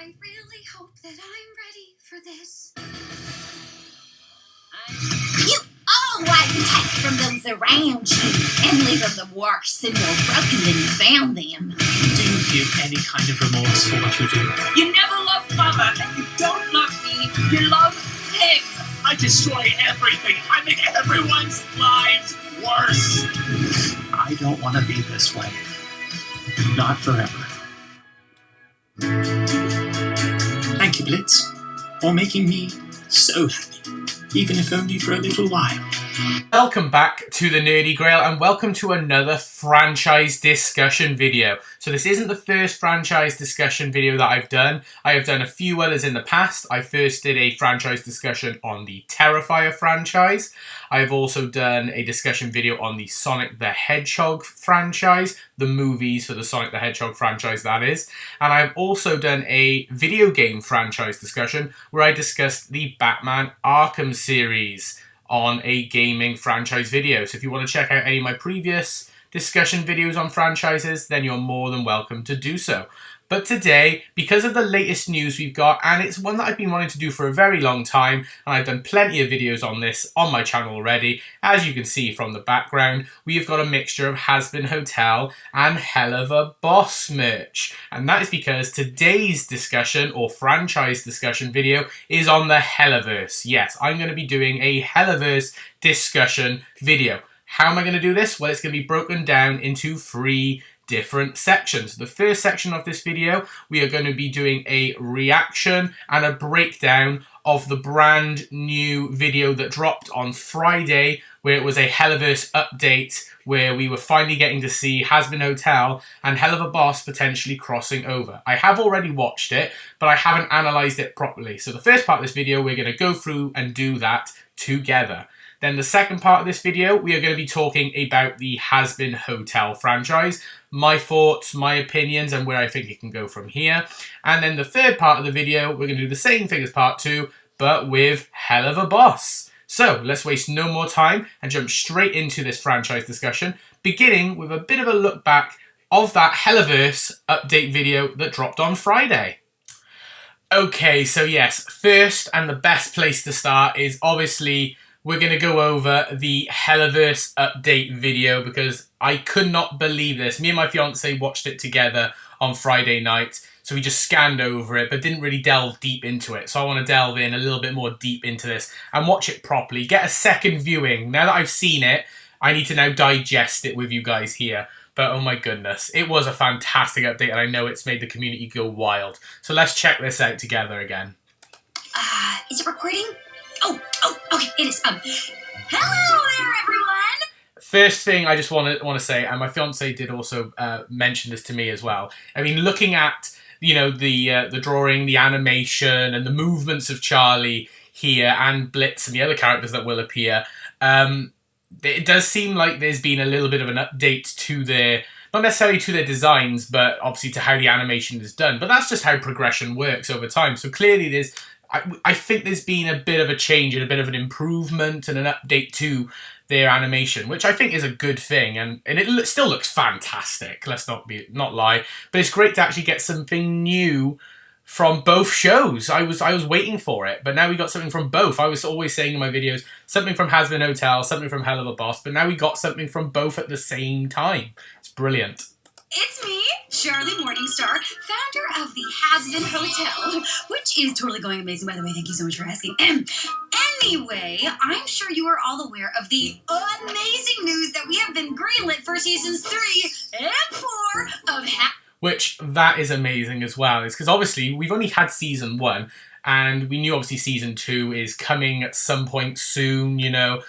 I really hope that I'm ready for this. You always take from those around you and leave them worse and more broken than you found them. Do you feel any kind of remorse for what you do? You never loved Mother, and you don't love me. You love him. I destroy everything. I make everyone's lives worse. I don't want to be this way. Not forever. Thank you, Blitz, for making me so happy, even if only for a little while. Welcome back to the Nerdy Grail and welcome to another franchise discussion video. So this isn't the first franchise discussion video that I've done. I have done a few others in the past. I first did a franchise discussion on the Terrifier franchise. I've also done a discussion video on the Sonic the Hedgehog franchise, the movies for the Sonic the Hedgehog franchise that is. And I've also done a video game franchise discussion where I discussed the Batman Arkham series on a gaming franchise video. So if you want to check out any of my previous discussion videos on franchises, then you're more than welcome to do so. But today, because of the latest news we've got, and it's one that I've been wanting to do for a very long time, and I've done plenty of videos on this on my channel already, as you can see from the background, we've got a mixture of Hazbin Hotel and Helluva Boss merch. And that is because today's discussion, or franchise discussion video, is on the Hellaverse. Yes, I'm going to be doing a Hellaverse discussion video. How am I going to do this? Well, it's going to be broken down into 3 different sections. The first section of this video, we are going to be doing a reaction and a breakdown of the brand new video that dropped on Friday, where it was a Hellaverse update, where we were finally getting to see Hazbin Hotel and Helluva Boss potentially crossing over. I have already watched it, but I haven't analysed it properly. So the first part of this video, we're going to go through and do that together. Then the second part of this video, we are going to be talking about the Hazbin Hotel franchise, my thoughts, my opinions, and where I think it can go from here. And then the third part of the video, we're going to do the same thing as part 2, but with Helluva Boss. So let's waste no more time and jump straight into this franchise discussion, beginning with a bit of a look back of that Hellaverse update video that dropped on Friday. Okay, so yes, first and the best place to start is obviously we're going to go over the Hellaverse update video because I could not believe this. Me and my fiance watched it together on Friday night, so we just scanned over it but didn't really delve deep into it. So I want to delve in a little bit more deep into this and watch it properly, get a second viewing. Now that I've seen it, I need to now digest it with you guys here. But oh my goodness, it was a fantastic update and I know it's made the community go wild. So let's check this out together again. Is it recording? Oh, okay, it is. Hello there, everyone! First thing I just want to say, and my fiance did also mention this to me as well. I mean, looking at, you know, the drawing, the animation, and the movements of Charlie here, and Blitz and the other characters that will appear, it does seem like there's been a little bit of an update to their, not necessarily to their designs, but obviously to how the animation is done. But that's just how progression works over time. So clearly there's, I think there's been a bit of a change and a bit of an improvement and an update to their animation, which I think is a good thing, and it still looks fantastic. Let's not lie, but it's great to actually get something new from both shows. I was waiting for it, but now we got something from both. I was always saying in my videos, something from Hazbin Hotel, something from Helluva Boss, but now we got something from both at the same time. It's brilliant. It's me, Charlie Morningstar, founder of the Hazbin Hotel, which is totally going amazing, by the way. Thank you so much for asking. Anyway, I'm sure you are all aware of the amazing news that we have been greenlit for seasons 3 and 4 of Which, that is amazing as well. It's because obviously we've only had season 1, and we knew obviously season 2 is coming at some point soon, you know.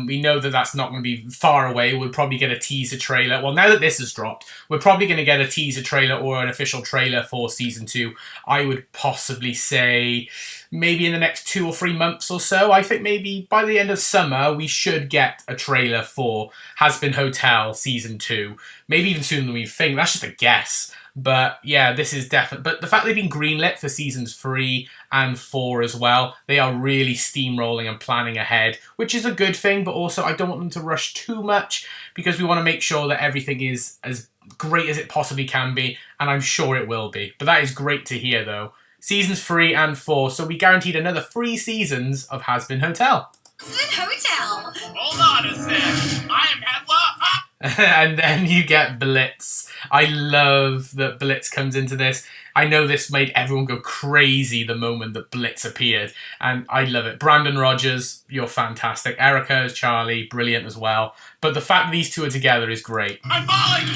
We know that that's not going to be far away. We'll probably get a teaser trailer. Well, now that this has dropped, we're probably going to get a teaser trailer or an official trailer for season 2. I would possibly say maybe in the next 2 or 3 months or so. I think maybe by the end of summer, we should get a trailer for Hazbin Hotel season 2. Maybe even sooner than we think. That's just a guess. But yeah, this is definitely. But the fact they've been greenlit for seasons 3 and 4 as well, they are really steamrolling and planning ahead, which is a good thing. But also, I don't want them to rush too much because we want to make sure that everything is as great as it possibly can be, and I'm sure it will be. But that is great to hear, though. Seasons 3 and 4. So we guaranteed another 3 seasons of Hazbin Hotel. Hazbin Hotel. Hold on a sec. I am Helluva. And then you get Blitz. I love that Blitz comes into this. I know this made everyone go crazy the moment that Blitz appeared, and I love it. Brandon Rogers, you're fantastic. Erica as Charlie, brilliant as well. But the fact that these two are together is great. I'm falling.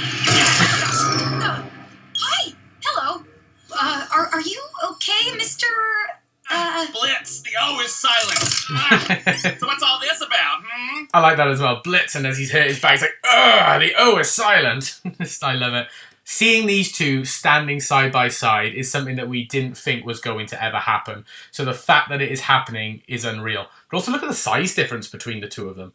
Hi. Hello. Are you okay, Mr. Blitz. The O is silent. So what's all this about? I like that as well. Blitz, and as he's hurt his back, he's like, ugh, the O is silent. I love it. Seeing these two standing side by side is something that we didn't think was going to ever happen. So the fact that it is happening is unreal. But also look at the size difference between the two of them.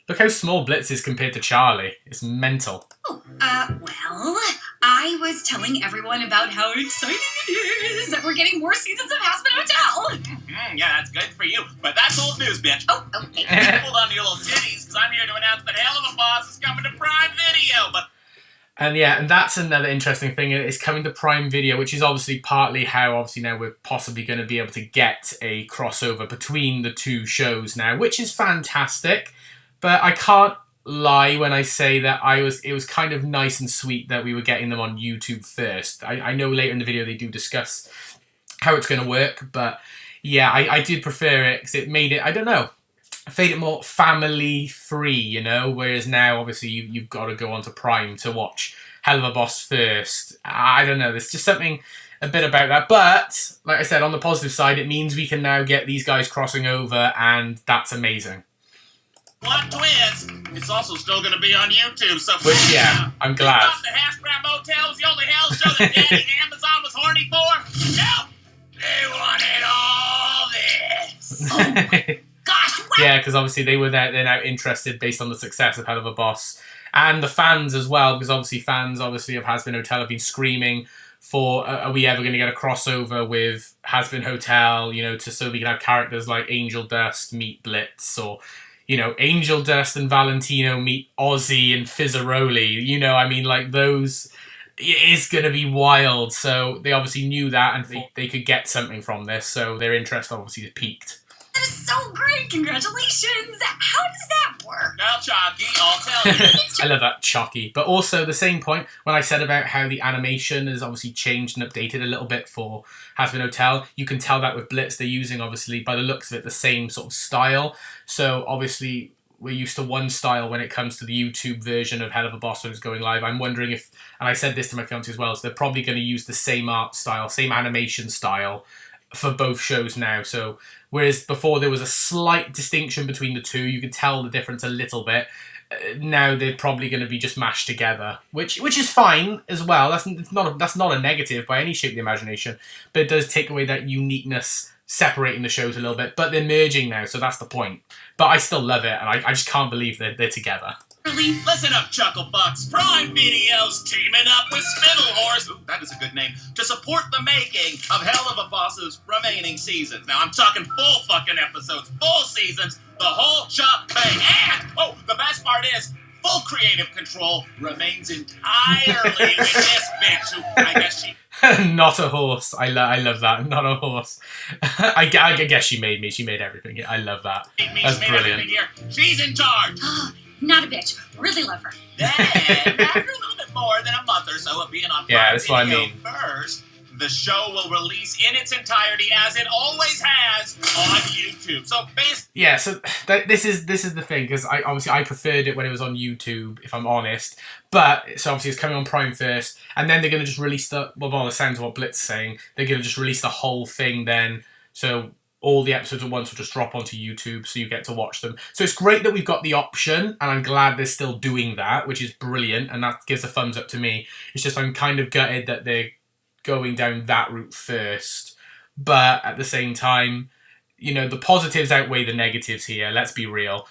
Look how small Blitz is compared to Charlie. It's mental. Oh, well, I was telling everyone about how exciting it is that we're getting more seasons of Hazbin Hotel. Yeah, that's good for you. But that's old news, bitch. Oh, okay. Hold on to your little titties, because I'm here to announce that Helluva Boss is coming to Prime Video. But And yeah, and that's another interesting thing. It's coming to Prime Video, which is obviously partly how obviously now we're possibly going to be able to get a crossover between the two shows now, which is fantastic. But I can't lie when I say that it was kind of nice and sweet that we were getting them on YouTube first. I know later in the video they do discuss how it's going to work, but yeah, I did prefer it because it made it, I don't know, made it more family free, you know, whereas now obviously you've got to go onto Prime to watch Helluva Boss first. I don't know, there's just something a bit about that, but like I said, on the positive side, it means we can now get these guys crossing over, and that's amazing. plot twist, it's also still going to be on YouTube, so... Which, yeah, I'm glad. Thought the Hash Brown Motel was the only hell show that Daddy Amazon was horny for? No! They wanted all this! Gosh, what? Yeah, because obviously they're now interested based on the success of Helluva Boss. And the fans as well, because obviously fans of Hazbin Hotel have been screaming for, are we ever going to get a crossover with Hazbin Hotel, you know, so we can have characters like Angel Dust meet Blitz, or, you know, Angel Dust and Valentino meet Ozzy and Fizzaroli, you know, I mean, like, those, it's going to be wild. So they obviously knew that, and they could get something from this, so their interest obviously peaked. That is so great! Congratulations! How does that work? Now, Chalky, I'll tell you. I love that, Chalky. But also, the same point, when I said about how the animation has obviously changed and updated a little bit for Hazbin Hotel, you can tell that with Blitz, they're using, obviously, by the looks of it, the same sort of style. So, obviously, we're used to one style when it comes to the YouTube version of Helluva Boss when it's going live. I'm wondering if, and I said this to my fiancé as well, so they're probably going to use the same art style, same animation style for both shows now. So whereas before there was a slight distinction between the two, you could tell the difference a little bit. Now they're probably going to be just mashed together, which is fine as well. That's not a negative by any shape of the imagination, but it does take away that uniqueness, separating the shows a little bit. But they're merging now, so that's the point. But I still love it, and I just can't believe they're together. Really? Listen up, Chucklebucks. Prime Video's teaming up with Spittlehorse, ooh, that is a good name, to support the making of Helluva Boss's remaining seasons. Now, I'm talking full fucking episodes, full seasons, the whole shebang. And, oh, the best part is, full creative control remains entirely with this bitch, who I guess she... Not a horse. I love that. Not a horse. I guess she made me. She made everything. I love that. That's brilliant. Here. She's in charge. Not a bitch. Really love her. Then, after a little bit more than a month or so of being on Prime that's what I Video mean. First, the show will release in its entirety, as it always has, on YouTube. So basically... Yeah, so this is the thing, because I preferred it when it was on YouTube, if I'm honest. But, so obviously it's coming on Prime first, and then they're going to just release the sounds of what Blitz is saying, they're going to just release the whole thing then, so all the episodes at once will just drop onto YouTube, so you get to watch them. So it's great that we've got the option, and I'm glad they're still doing that, which is brilliant, and that gives a thumbs up to me. It's just I'm kind of gutted that they're going down that route first. But at the same time, you know, the positives outweigh the negatives here, let's be real.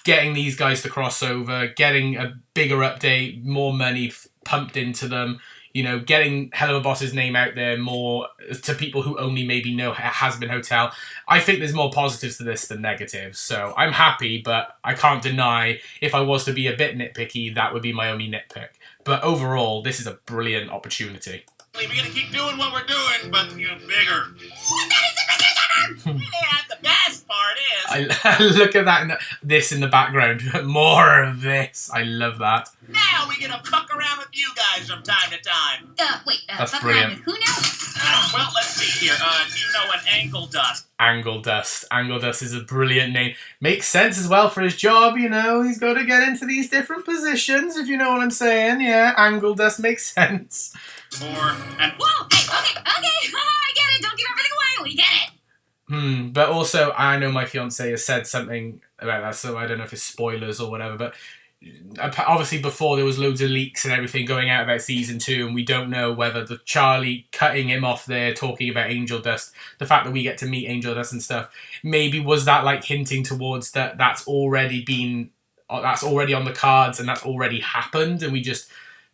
Getting these guys to cross over, getting a bigger update, more money pumped into them, you know, getting Helluva Boss's name out there more to people who only maybe know Hazbin Hotel. I think there's more positives to this than negatives. So I'm happy, but I can't deny if I was to be a bit nitpicky, that would be my only nitpick. But overall, this is a brilliant opportunity. We're going to keep doing what we're doing, but, you know, bigger. I look at that, this in the background. More of this. I love that. Now we get to fuck around with you guys from time to time. Wait, That's fuck brilliant. around with who now? Well, let's see here. Do you know an ankle dust? Angle Dust. Angle Dust is a brilliant name. Makes sense as well for his job, you know. He's got to get into these different positions, if you know what I'm saying. Yeah, Angle Dust makes sense. Whoa, hey, okay, I get it. Don't give everything away. We get it. But also, I know my fiance has said something about that, so I don't know if it's spoilers or whatever, but obviously before there was loads of leaks and everything going out about season 2, and we don't know whether the Charlie cutting him off there, talking about Angel Dust, the fact that we get to meet Angel Dust and stuff, maybe was that like hinting towards that's already on the cards and that's already happened, and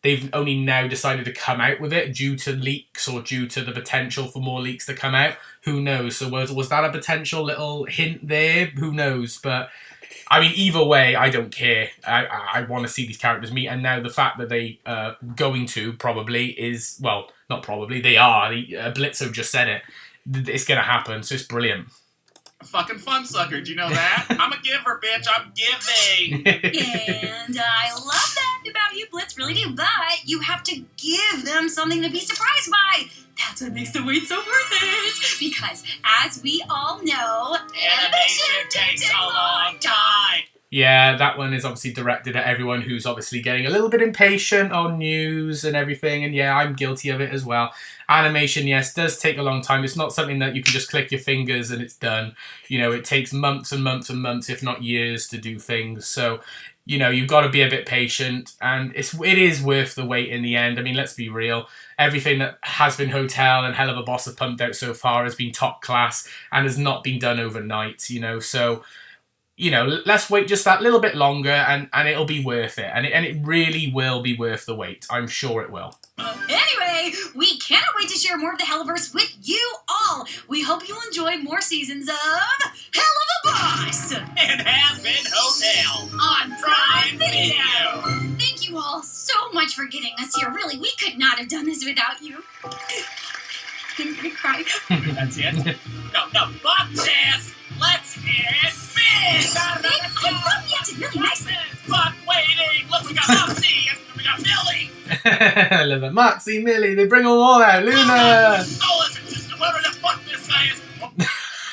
they've only now decided to come out with it due to leaks or due to the potential for more leaks to come out. Who knows? So was that a potential little hint there? Who knows? But I mean, either way, I don't care. I want to see these characters meet, and now the fact that they going to probably is, well, not probably, they are. Blitzo just said it. It's going to happen, so it's brilliant. Fucking fun sucker, do you know that? I'm a giver, bitch. I'm giving. And I love that about you, Blitz, really do. But you have to give them something to be surprised by. That's what makes the wait so worth it. Because, as we all know, Animation takes a long time. Yeah, that one is obviously directed at everyone who's obviously getting a little bit impatient on news and everything. And yeah, I'm guilty of it as well. Animation, yes, does take a long time. It's not something that you can just click your fingers and it's done. You know, it takes months and months and months, if not years, to do things. So, you know, you've got to be a bit patient. And it is worth the wait in the end. I mean, let's be real. Everything that Hazbin Hotel and Helluva Boss have pumped out so far has been top class and has not been done overnight, you know. So, you know, let's wait just that little bit longer and it'll be worth it. And it really will be worth the wait. I'm sure it will. Anyway, we cannot wait to share more of the Hellaverse with you all. We hope you'll enjoy more seasons of Helluva Boss And Hazbin Hotel on Prime Video. Thank you all so much for getting us here. Really, we could not have done this without you. I'm gonna cry. That's it? No, fuck this! Let's get spin! I love you. It's really nice. Fuck waiting! Look, we got Moxie and we got Millie! I love it. Moxie, Millie, they bring them all out. Luna! Solus and just whoever the fuck this guy is!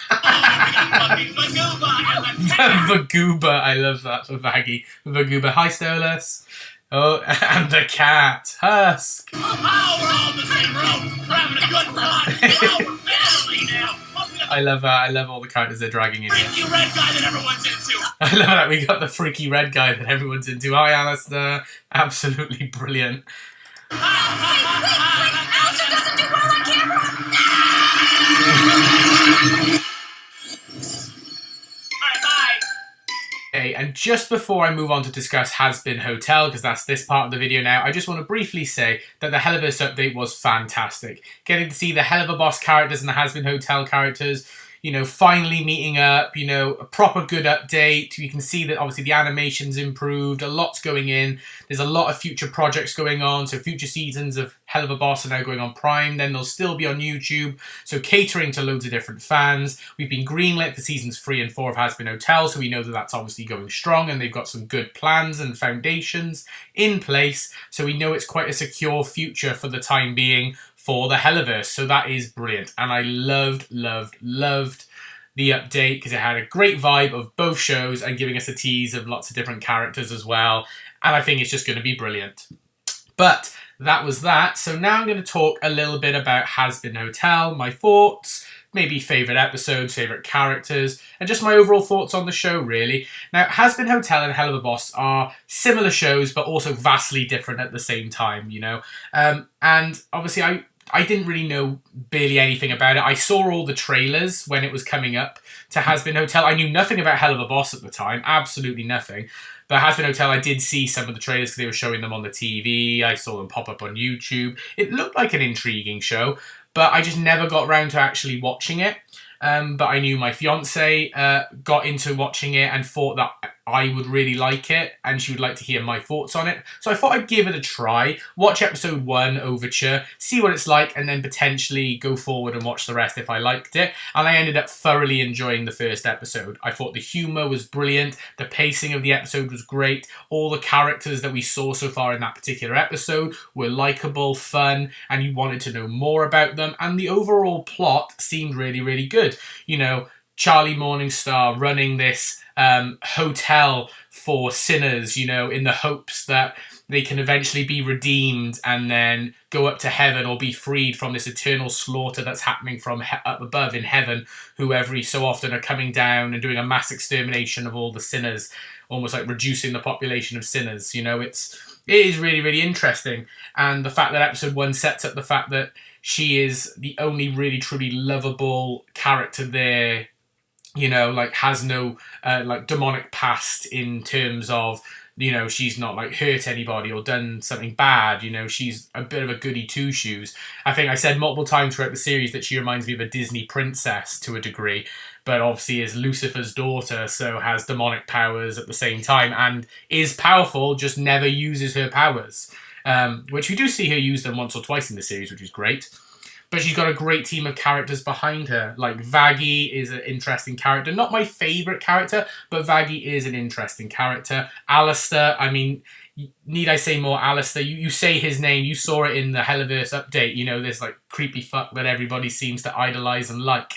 Fucking Vagooba and the cat! Vagooba, I love that for Vaggy. Vagooba, hi Stolas. Oh, and the cat, Husk. Oh, we're all in the same room! We're having a good time! Oh, we're family now! I love that. I love all the characters they're dragging in here. Freaky red guy that everyone's into! I love that we got the freaky red guy that everyone's into. Hi, Alistair. Absolutely brilliant. Wait, Alistair doesn't do well on camera. Alright, bye! Okay, and just before I move on to discuss Hazbin Hotel, because that's this part of the video now, I just want to briefly say that the Hellaverse update was fantastic. Getting to see the Helluva Boss characters and the Hazbin Hotel characters, you know, finally meeting up, you know, a proper good update. You can see that obviously the animation's improved, a lot's going in. There's a lot of future projects going on, so future seasons of Helluva Boss are now going on Prime, then they'll still be on YouTube, so catering to loads of different fans. We've been greenlit for seasons 3 and 4 of Hazbin Hotel, so we know that that's obviously going strong, and they've got some good plans and foundations in place, so we know it's quite a secure future for the time being for the Hellaverse, so that is brilliant. And I loved the update because it had a great vibe of both shows and giving us a tease of lots of different characters as well, and I think it's just going to be brilliant. But that was that, so now I'm going to talk a little bit about Hazbin Hotel, my thoughts, maybe favourite episodes, favourite characters, and just my overall thoughts on the show, really. Now, Hazbin Hotel and Helluva Boss are similar shows, but also vastly different at the same time, you know? And obviously, I didn't really know barely anything about it. I saw all the trailers when it was coming up to Hazbin Hotel. I knew nothing about Helluva Boss at the time, absolutely nothing. But Hazbin Hotel, I did see some of the trailers because they were showing them on the TV. I saw them pop up on YouTube. It looked like an intriguing show, but I just never got around to actually watching it. but I knew my fiance got into watching it and thought that I would really like it, and she would like to hear my thoughts on it. So I thought I'd give it a try, watch episode 1, Overture, see what it's like, and then potentially go forward and watch the rest if I liked it. And I ended up thoroughly enjoying the first episode. I thought the humour was brilliant, the pacing of the episode was great, all the characters that we saw so far in that particular episode were likeable, fun, and you wanted to know more about them, and the overall plot seemed really, really good. You know, Charlie Morningstar running this hotel for sinners, you know, in the hopes that they can eventually be redeemed and then go up to heaven or be freed from this eternal slaughter that's happening from up above in heaven, who every so often are coming down and doing a mass extermination of all the sinners, almost like reducing the population of sinners. You know, it is really, really interesting. And the fact that episode 1 sets up the fact that she is the only really, truly lovable character there, you know, like has no like demonic past in terms of, you know, she's not like hurt anybody or done something bad. You know, she's a bit of a goody two shoes. I think I said multiple times throughout the series that she reminds me of a Disney princess to a degree, but obviously is Lucifer's daughter, so has demonic powers at the same time and is powerful, just never uses her powers, which we do see her use them once or twice in the series, which is great. But she's got a great team of characters behind her. Like, Vaggie is an interesting character. Not my favourite character, but Vaggie is an interesting character. Alistair, I mean, need I say more Alistair? You say his name, you saw it in the Hellaverse update, you know, this, like, creepy fuck that everybody seems to idolise and like.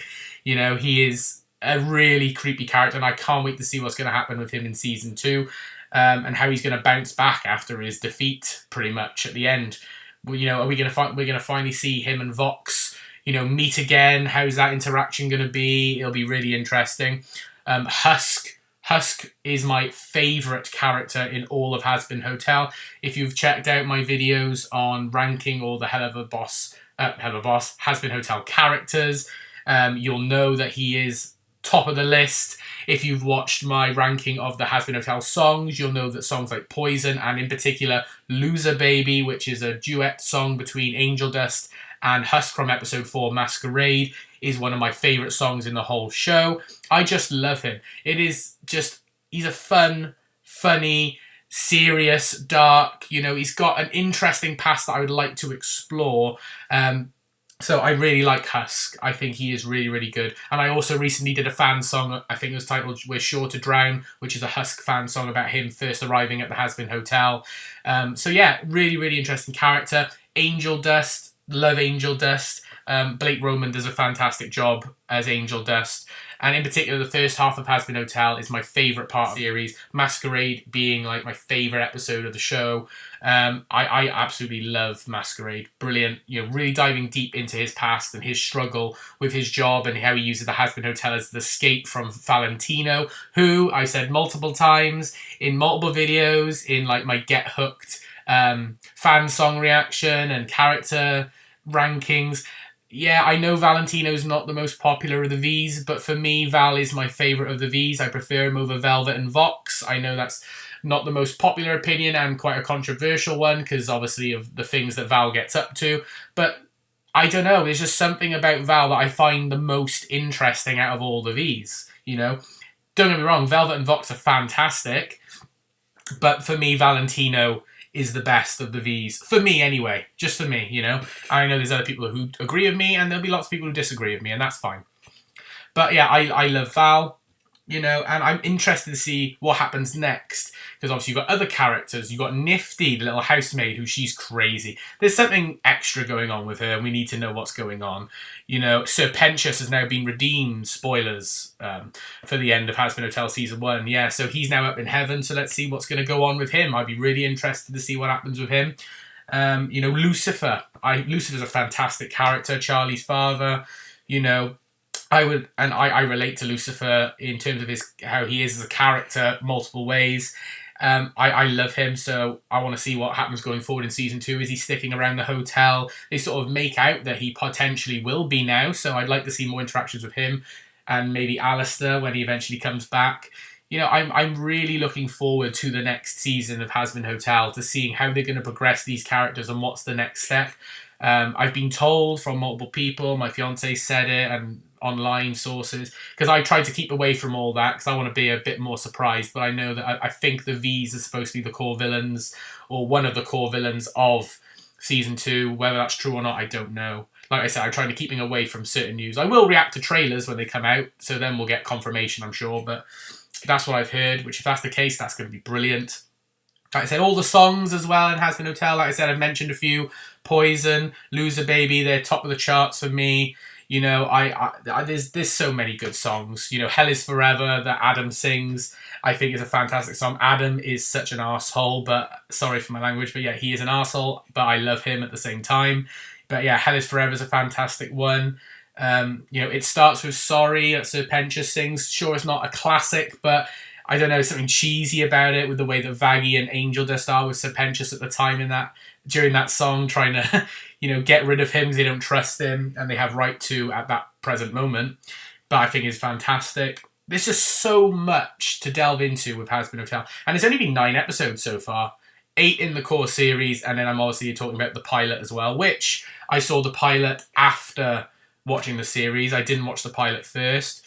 You know, he is a really creepy character, and I can't wait to see what's going to happen with him in Season 2, and how he's going to bounce back after his defeat, pretty much, at the end. Well, you know, we're gonna finally see him and Vox, you know, meet again. How's that interaction gonna be? It'll be really interesting. Husk is my favourite character in all of Hazbin Hotel. If you've checked out my videos on ranking all the Hellaverse Hazbin Hotel characters, you'll know that he is top of the list. If you've watched my ranking of the Hazbin Hotel songs, you'll know that songs like Poison, and in particular Loser Baby, which is a duet song between Angel Dust and Husk from episode 4 Masquerade, is one of my favourite songs in the whole show. I just love him. It is just, he's a fun, funny, serious, dark, you know, he's got an interesting past that I would like to explore. So I really like Husk. I think he is really, really good. And I also recently did a fan song, I think it was titled We're Sure to Drown, which is a Husk fan song about him first arriving at the Hazbin Hotel. So yeah, really, really interesting character. Angel Dust, love Angel Dust. Blake Roman does a fantastic job as Angel Dust. And in particular, the first half of Hazbin Hotel is my favourite part of the series. Masquerade being like my favourite episode of the show. I absolutely love Masquerade. Brilliant. You know, really diving deep into his past and his struggle with his job and how he uses the Hazbin Hotel as the escape from Valentino, who I said multiple times in multiple videos in like my Get Hooked fan song reaction and character rankings. Yeah, I know Valentino's not the most popular of the Vs, but for me, Val is my favourite of the Vs. I prefer him over Velvet and Vox. I know that's not the most popular opinion and quite a controversial one because obviously of the things that Val gets up to. But I don't know, there's just something about Val that I find the most interesting out of all the Vs, you know? Don't get me wrong, Velvet and Vox are fantastic, but for me, Valentino is the best of the Vs. For me, anyway. Just for me, you know? I know there's other people who agree with me, and there'll be lots of people who disagree with me, and that's fine. But yeah, I love Val, you know, and I'm interested to see what happens next. Because obviously you've got other characters. You've got Nifty, the little housemaid, who she's crazy. There's something extra going on with her, and we need to know what's going on. You know, Serpentius has now been redeemed, spoilers, for the end of Hazbin Hotel Season 1. Yeah, so he's now up in heaven, so let's see what's going to go on with him. I'd be really interested to see what happens with him. You know, Lucifer. Lucifer's a fantastic character, Charlie's father, you know. I relate to Lucifer in terms of how he is as a character multiple ways. I love him, so I want to see what happens going forward in Season 2. Is he sticking around the hotel? They sort of make out that he potentially will be now, so I'd like to see more interactions with him and maybe Alistair when he eventually comes back. You know, I'm really looking forward to the next season of Hazbin Hotel, to seeing how they're going to progress these characters and what's the next step. I've been told from multiple people, my fiance said it, and online sources, because I tried to keep away from all that because I want to be a bit more surprised, but I know that I think the V's are supposed to be the core villains, or one of the core villains of season 2. Whether that's true or not, I don't know. Like I said, I'm trying to keep away from certain news. I will react to trailers when they come out, so then we'll get confirmation, I'm sure, but that's what I've heard, which if that's the case, that's going to be brilliant. Like I said, all the songs as well in Hazbin Hotel, like I said, I've mentioned a few. Poison, Loser Baby, they're top of the charts for me. You know, there's so many good songs. You know, Hell is Forever that Adam sings, I think is a fantastic song. Adam is such an arsehole, but sorry for my language, but yeah, he is an arsehole, but I love him at the same time. But yeah, Hell is Forever is a fantastic one. You know, It Starts With Sorry that Serpentia sings. Sure, it's not a classic, but I don't know, something cheesy about it with the way that Vaggie and Angel Dust are with Serpentius at the time during that song, trying to, you know, get rid of him because they don't trust him, and they have right to at that present moment. But I think it's fantastic. There's just so much to delve into with Hazbin Hotel. And it's only been 9 episodes so far. 8 in the core series, and then I'm obviously talking about the pilot as well, which I saw the pilot after watching the series. I didn't watch the pilot first.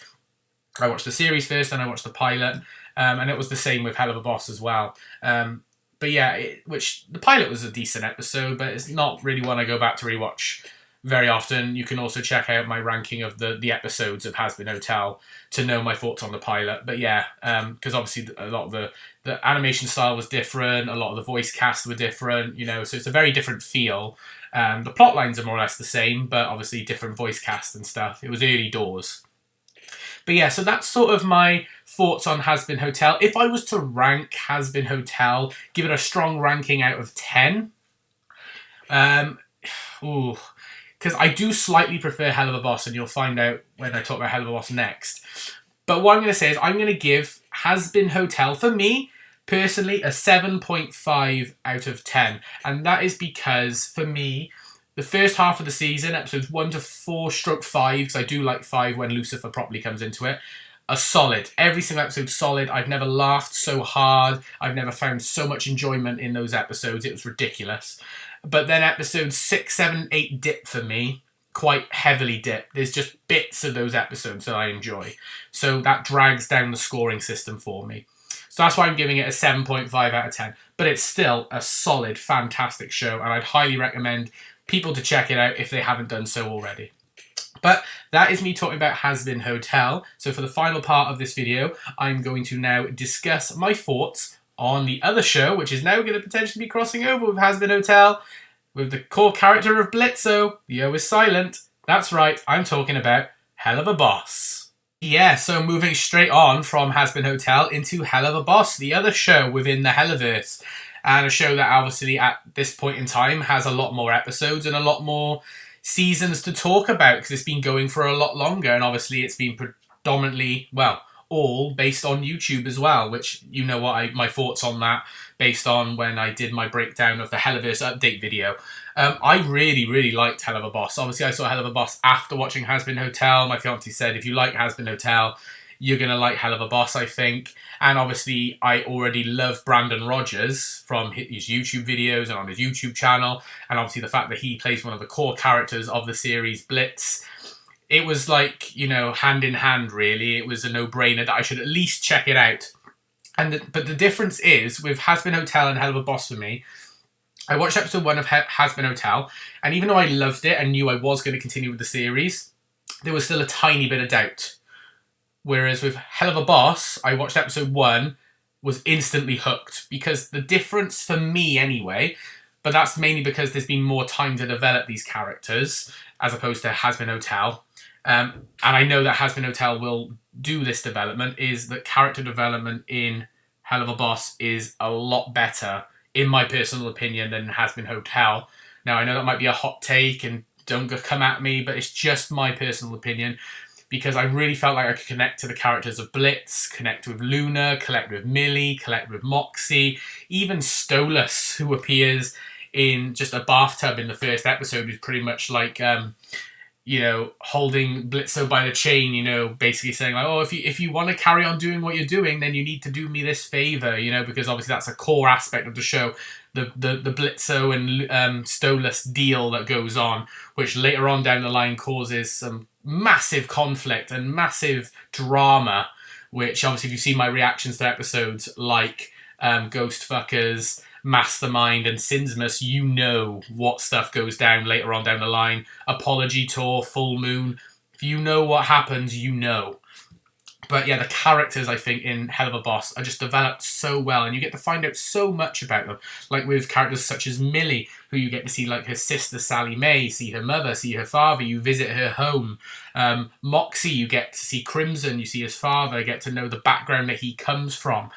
I watched the series first, then I watched the pilot. And it was the same with Helluva Boss as well. But yeah, which the pilot was a decent episode, but it's not really one I go back to rewatch very often. You can also check out my ranking of the episodes of Hazbin Hotel to know my thoughts on the pilot. But yeah, because obviously a lot of the animation style was different, a lot of the voice cast were different, you know, so it's a very different feel. The plot lines are more or less the same, but obviously different voice cast and stuff. It was early doors. But yeah, so that's sort of my thoughts on Hazbin Hotel. If I was to rank Hazbin Hotel, give it a strong ranking out of 10. Because I do slightly prefer Helluva Boss, and you'll find out when I talk about Helluva Boss next. But what I'm going to say is I'm going to give Hazbin Hotel, for me, personally, a 7.5 out of 10. And that is because, for me, the first half of the season, episodes 1 to 4/5, because I do like 5 when Lucifer properly comes into it, are solid. Every single episode solid. I've never laughed so hard. I've never found so much enjoyment in those episodes. It was ridiculous. But then episodes 6, 7, 8 dip for me. Quite heavily dip. There's just bits of those episodes that I enjoy. So that drags down the scoring system for me. So that's why I'm giving it a 7.5 out of 10. But it's still a solid, fantastic show. And I'd highly recommend people to check it out if they haven't done so already. But that is me talking about Hazbin Hotel. So for the final part of this video, I'm going to now discuss my thoughts on the other show, which is now going to potentially be crossing over with Hazbin Hotel, with the core character of Blitzo. The O is silent. That's right, I'm talking about Helluva Boss. Yeah, so moving straight on from Hazbin Hotel into Helluva Boss, the other show within the Hellaverse. And a show that obviously at this point in time has a lot more episodes and a lot more seasons to talk about, because it's been going for a lot longer, and obviously it's been predominantly, well, all based on YouTube as well, which you know what my thoughts on that based on when I did my breakdown of the Hellaverse update video. I really liked Helluva Boss. Obviously I saw Helluva Boss after watching Hazbin Hotel. My fiance said if you like Hazbin Hotel, you're going to like Helluva Boss, I think. And obviously, I already love Brandon Rogers from his YouTube videos and on his YouTube channel. And obviously the fact that he plays one of the core characters of the series Blitz. It was like, you know, hand in hand, really. It was a no-brainer that I should at least check it out. But the difference is, with Hazbin Hotel and Helluva Boss for me, I watched episode 1 of Hazbin Hotel. And even though I loved it and knew I was going to continue with the series, there was still a tiny bit of doubt. Whereas with Helluva Boss, I watched episode 1, was instantly hooked. Because the difference for me anyway, but that's mainly because there's been more time to develop these characters, as opposed to Hazbin Hotel. And I know that Hazbin Hotel will do this development, is that character development in Helluva Boss is a lot better, in my personal opinion, than Hazbin Hotel. Now, I know that might be a hot take, and don't come at me, but it's just my personal opinion. Because I really felt like I could connect to the characters of Blitz, connect with Luna, connect with Millie, connect with Moxie, even Stolas, who appears in just a bathtub in the first episode, who's pretty much like you know, holding Blitzo by the chain, you know, basically saying like, oh, if you want to carry on doing what you're doing, then you need to do me this favor, you know, because obviously that's a core aspect of the show, the Blitzo and Stolas deal that goes on, which later on down the line causes some massive conflict and massive drama, which obviously if you see my reactions to episodes like Ghost Fuckers, Mastermind and Sinsmas, you know what stuff goes down later on down the line. Apology Tour, Full Moon. If you know what happens, you know. But yeah, the characters, I think, in Helluva Boss are just developed so well, and you get to find out so much about them. Like with characters such as Millie, who you get to see like her sister Sally Mae, see her mother, see her father, you visit her home. Moxie, you get to see Crimson, you see his father, get to know the background that he comes from.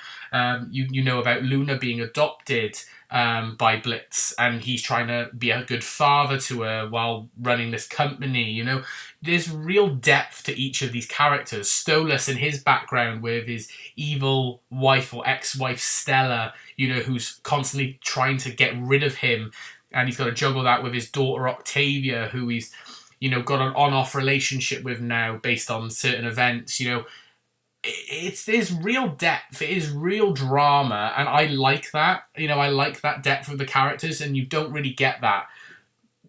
You know about Luna being adopted by Blitz, and he's trying to be a good father to her while running this company, you know. There's real depth to each of these characters. Stolas and his background with his evil wife or ex-wife Stella, you know, who's constantly trying to get rid of him, and he's got to juggle that with his daughter Octavia, who he's, you know, got an on-off relationship with now based on certain events, you know. There's real depth, it is real drama, and I like that. You know, I like that depth of the characters, and you don't really get that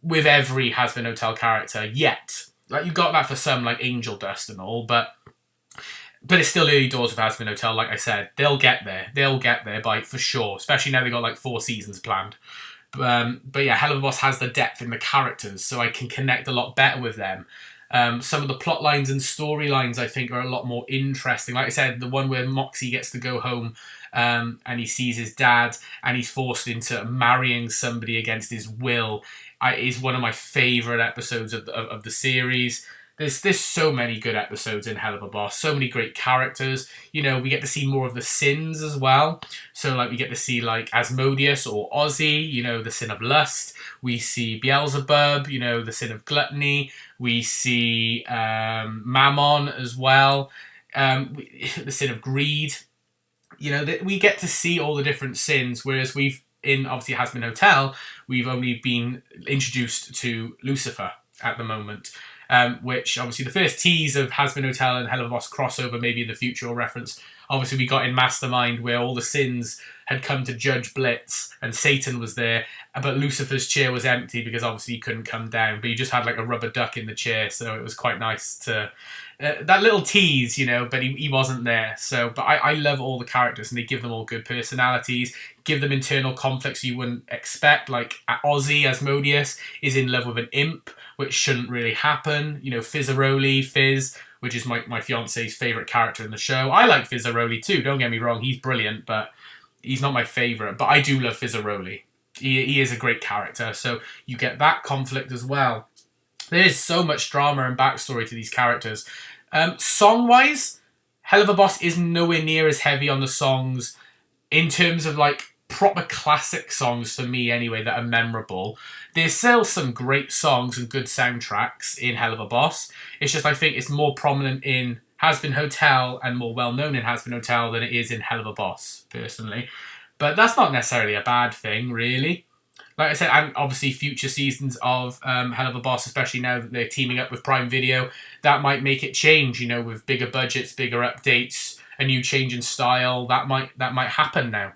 with every Hazbin Hotel character yet. Like, you got that for some, like Angel Dust and all, but it's still early doors with Hazbin Hotel, like I said. They'll get there by for sure, especially now they've got like 4 seasons planned. But yeah, Helluva Boss has the depth in the characters, so I can connect a lot better with them. Some of the plot lines and storylines, I think, are a lot more interesting. Like I said, the one where Moxie gets to go home and he sees his dad and he's forced into marrying somebody against his will is one of my favourite episodes of the series. There's so many good episodes in Helluva Boss, so many great characters. You know, we get to see more of the sins as well. So, like, we get to see, like, Asmodeus or Ozzy, you know, the sin of lust. We see Beelzebub, you know, the sin of gluttony. We see Mammon as well, the sin of greed. You know, we get to see all the different sins, whereas in obviously Hazbin Hotel, we've only been introduced to Lucifer at the moment. Which obviously the first tease of Hazbin Hotel and Helluva Boss crossover maybe in the future or reference, obviously we got in Mastermind where all the sins had come to judge Blitz and Satan was there, but Lucifer's chair was empty because obviously he couldn't come down, but he just had like a rubber duck in the chair, so it was quite nice to that little tease, you know, but he wasn't there. So, but I love all the characters, and they give them all good personalities, give them internal conflicts you wouldn't expect. Like Ozzy, Asmodeus, is in love with an imp, which shouldn't really happen. You know, Fizz, which is my fiance's favourite character in the show. I like Fizzaroli too, don't get me wrong, he's brilliant, but he's not my favourite. But I do love Fizzaroli. He is a great character, so you get that conflict as well. There's so much drama and backstory to these characters. Song-wise, Helluva Boss is nowhere near as heavy on the songs in terms of, like, proper classic songs for me anyway that are memorable. There's still some great songs and good soundtracks in Helluva Boss. It's just I think it's more prominent in Hazbin Hotel and more well-known in Hazbin Hotel than it is in Helluva Boss, personally. But that's not necessarily a bad thing, really. Like I said, and obviously future seasons of Helluva Boss, especially now that they're teaming up with Prime Video, that might make it change, you know, with bigger budgets, bigger updates, a new change in style. That might happen now.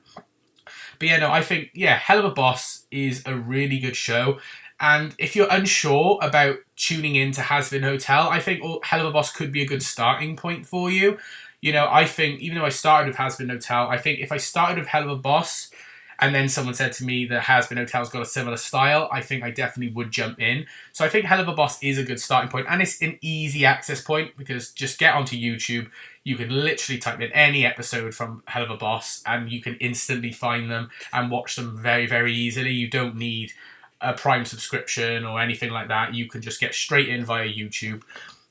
But yeah, no, I think, yeah, Helluva Boss is a really good show. And if you're unsure about tuning into Hazbin Hotel, I think Helluva Boss could be a good starting point for you. You know, I think, even though I started with Hazbin Hotel, I think if I started with Helluva Boss and then someone said to me that Hazbin Hotel's got a similar style, I think I definitely would jump in. So I think Helluva Boss is a good starting point, and it's an easy access point because just get onto YouTube. You can literally type in any episode from Helluva Boss and you can instantly find them and watch them very, very easily. You don't need a Prime subscription or anything like that. You can just get straight in via YouTube.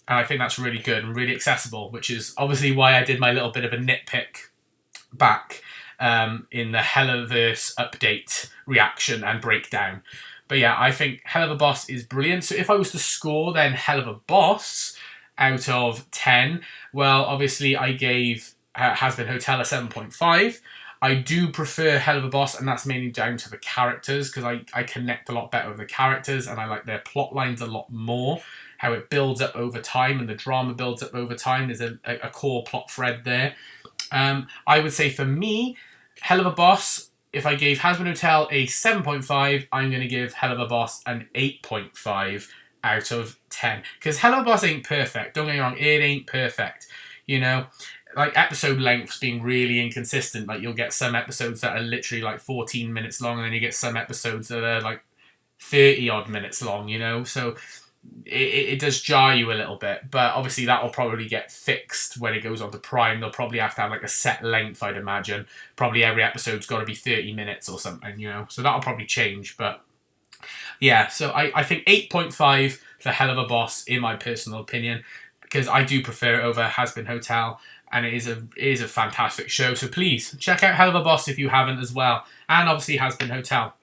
And I think that's really good and really accessible, which is obviously why I did my little bit of a nitpick back in the Hellaverse update reaction and breakdown. But yeah, I think Helluva Boss is brilliant. So if I was to score then Helluva Boss out of 10, well, obviously I gave Hazbin Hotel a 7.5. I do prefer Helluva Boss, and that's mainly down to the characters, because I connect a lot better with the characters, and I like their plot lines a lot more. how it builds up over time and the drama builds up over time. There's a core plot thread there. I would say for me, Helluva Boss, if I gave Hazbin Hotel a 7.5, I'm going to give Helluva Boss an 8.5 out of 10. Because Helluva Boss ain't perfect. Don't get me wrong, it ain't perfect. You know, like episode lengths being really inconsistent. Like you'll get some episodes that are literally like 14 minutes long, and then you get some episodes that are like 30 odd minutes long, you know? So it does jar you a little bit, but obviously that will probably get fixed when it goes on to Prime. They'll probably have to have like a set length, I'd imagine. Probably every episode's got to be 30 minutes or something, you know? So that'll probably change, but yeah, so I think 8.5 for Helluva Boss, in my personal opinion, because I do prefer it over Hazbin Hotel, and it is a fantastic show. So please, check out Helluva Boss if you haven't as well, and obviously Hazbin Hotel.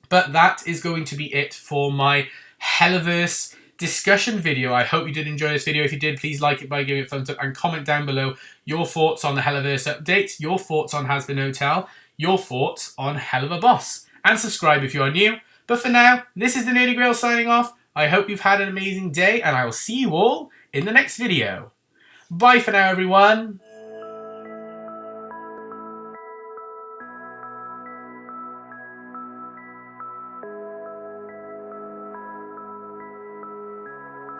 But that is going to be it for my Hellaverse discussion video. I hope you did enjoy this video. If you did, please like it by giving it a thumbs up and comment down below your thoughts on the Hellaverse update, your thoughts on Hazbin Hotel, your thoughts on Helluva Boss, and subscribe if you are new. But for now, this is the Nerdy Grail signing off. I hope you've had an amazing day, and I will see you all in the next video. Bye for now, everyone.